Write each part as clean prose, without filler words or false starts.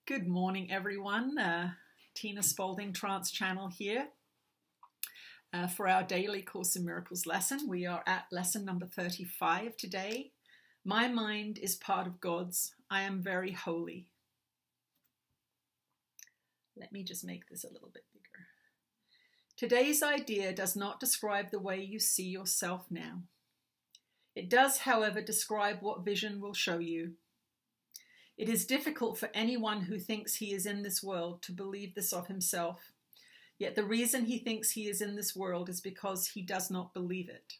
Good morning, everyone. Tina Spalding Trance Channel here for our daily Course in Miracles lesson. We are at lesson number 35 today. My mind is part of God's. I am very holy. Let me just make this a little bit bigger. Today's idea does not describe the way you see yourself now. It does, however, describe what vision will show you. It is difficult for anyone who thinks he is in this world to believe this of himself. Yet the reason he thinks he is in this world is because he does not believe it.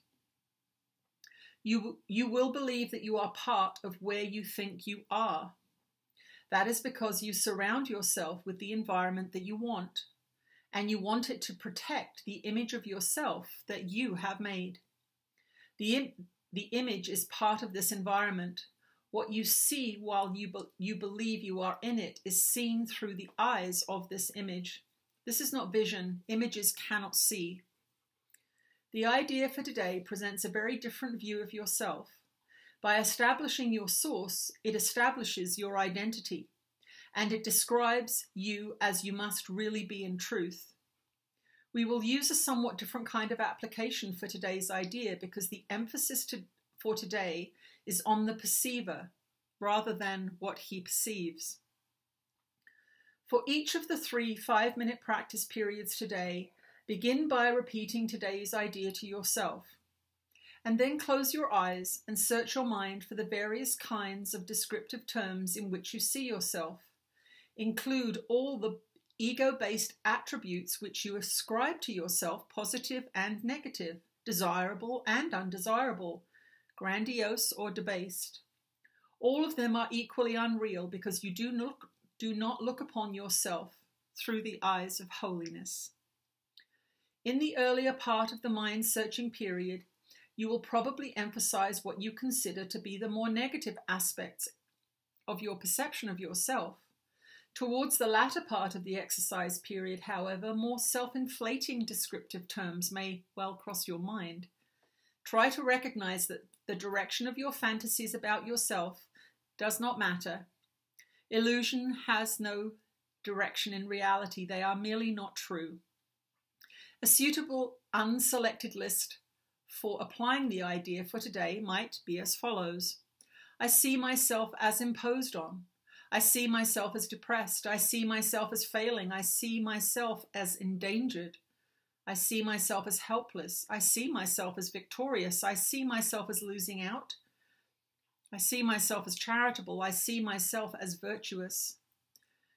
You will believe that you are part of where you think you are. That is because you surround yourself with the environment that you want, and you want it to protect the image of yourself that you have made. The image is part of this environment. What you see while you believe you are in it is seen through the eyes of this image. This is not vision. Images cannot see. The idea for today presents a very different view of yourself. By establishing your source, it establishes your identity, and it describes you as you must really be in truth. We will use a somewhat different kind of application for today's idea because the emphasis for today is on the perceiver rather than what he perceives. For each of the 3 5-minute practice periods today, begin by repeating today's idea to yourself, and then close your eyes and search your mind for the various kinds of descriptive terms in which you see yourself. Include all the ego-based attributes which you ascribe to yourself, positive and negative, desirable and undesirable, grandiose or debased. All of them are equally unreal because you do not look upon yourself through the eyes of holiness. In the earlier part of the mind-searching period, you will probably emphasize what you consider to be the more negative aspects of your perception of yourself. Towards the latter part of the exercise period, however, more self-inflating descriptive terms may well cross your mind. Try to recognize that the direction of your fantasies about yourself does not matter. Illusion has no direction in reality. They are merely not true. A suitable unselected list for applying the idea for today might be as follows. I see myself as imposed on. I see myself as depressed. I see myself as failing. I see myself as endangered. I see myself as helpless. I see myself as victorious. I see myself as losing out. I see myself as charitable. I see myself as virtuous.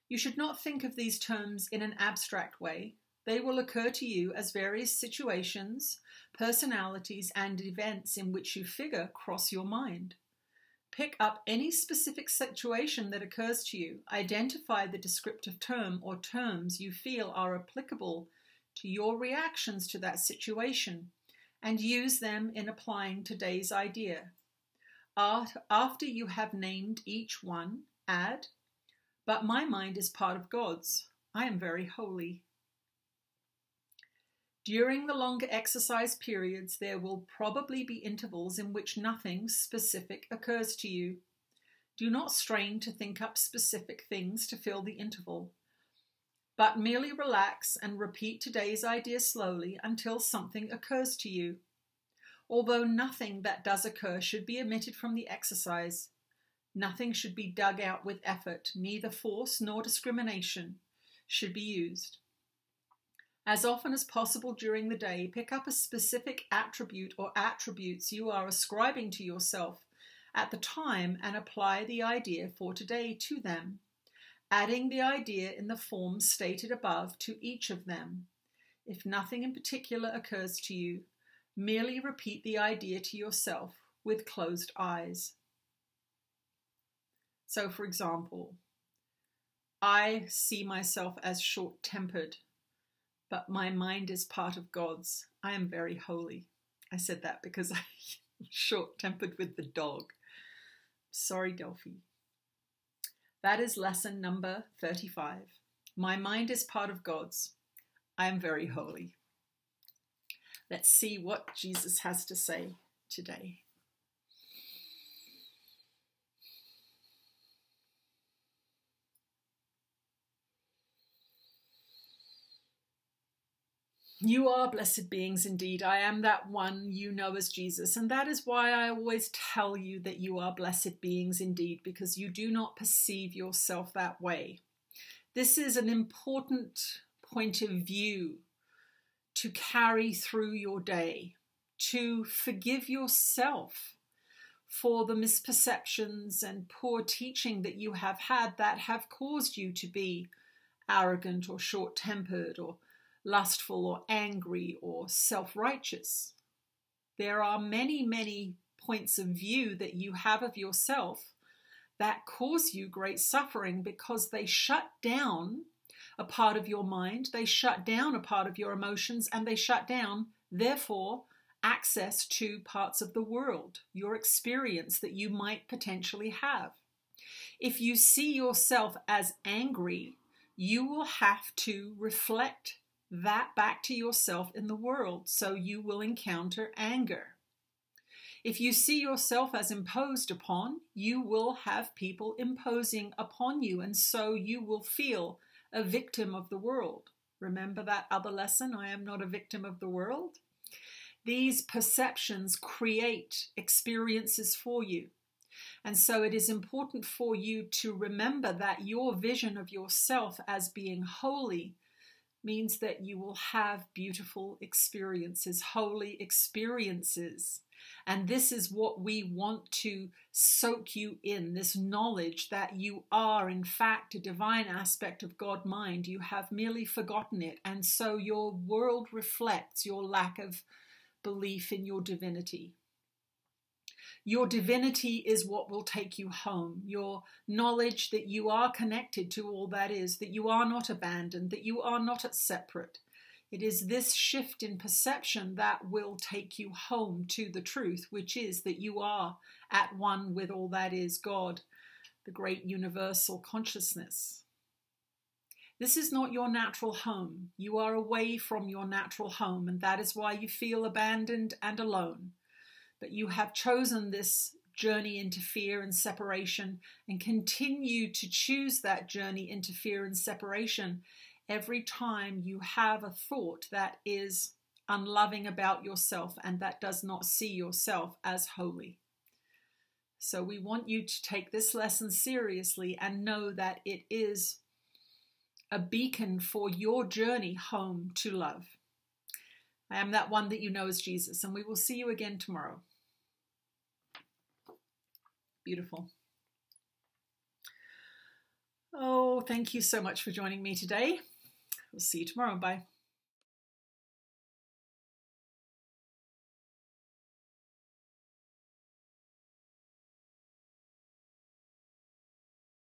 You should not think of these terms in an abstract way. They will occur to you as various situations, personalities, and events in which you figure cross your mind. Pick up any specific situation that occurs to you. Identify the descriptive term or terms you feel are applicable to your reactions to that situation, and use them in applying today's idea. After you have named each one, add, but my mind is part of God's. I am very holy. During the longer exercise periods, there will probably be intervals in which nothing specific occurs to you. Do not strain to think up specific things to fill the interval, but merely relax and repeat today's idea slowly until something occurs to you. Although nothing that does occur should be omitted from the exercise, nothing should be dug out with effort, neither force nor discrimination should be used. As often as possible during the day, pick up a specific attribute or attributes you are ascribing to yourself at the time and apply the idea for today to them, adding the idea in the form stated above to each of them. If nothing in particular occurs to you, merely repeat the idea to yourself with closed eyes. So, for example, I see myself as short-tempered, but my mind is part of God's. I am very holy. I said that because I'm short-tempered with the dog. Sorry, Delphi. That is lesson number 35. My mind is part of God's. I am very holy. Let's see what Jesus has to say today. You are blessed beings indeed. I am that one you know as Jesus. And that is why I always tell you that you are blessed beings indeed, because you do not perceive yourself that way. This is an important point of view to carry through your day, to forgive yourself for the misperceptions and poor teaching that you have had that have caused you to be arrogant or short-tempered or lustful or angry or self-righteous. There are many, many points of view that you have of yourself that cause you great suffering because they shut down a part of your mind, they shut down a part of your emotions, and they shut down, therefore, access to parts of the world, your experience that you might potentially have. If you see yourself as angry, you will have to reflect that back to yourself in the world, so you will encounter anger. If you see yourself as imposed upon, you will have people imposing upon you, and so you will feel a victim of the world. Remember that other lesson, I am not a victim of the world? These perceptions create experiences for you. And so it is important for you to remember that your vision of yourself as being holy means that you will have beautiful experiences, holy experiences. And this is what we want to soak you in, this knowledge that you are, in fact, a divine aspect of God mind. You have merely forgotten it. And so your world reflects your lack of belief in your divinity. Your divinity is what will take you home. Your knowledge that you are connected to all that is, that you are not abandoned, that you are not separate. It is this shift in perception that will take you home to the truth, which is that you are at one with all that is God, the great universal consciousness. This is not your natural home. You are away from your natural home, and that is why you feel abandoned and alone. But you have chosen this journey into fear and separation and continue to choose that journey into fear and separation every time you have a thought that is unloving about yourself and that does not see yourself as holy. So we want you to take this lesson seriously and know that it is a beacon for your journey home to love. I am that one that you know as Jesus, and we will see you again tomorrow. Beautiful. Oh, thank you so much for joining me today. We'll see you tomorrow. Bye.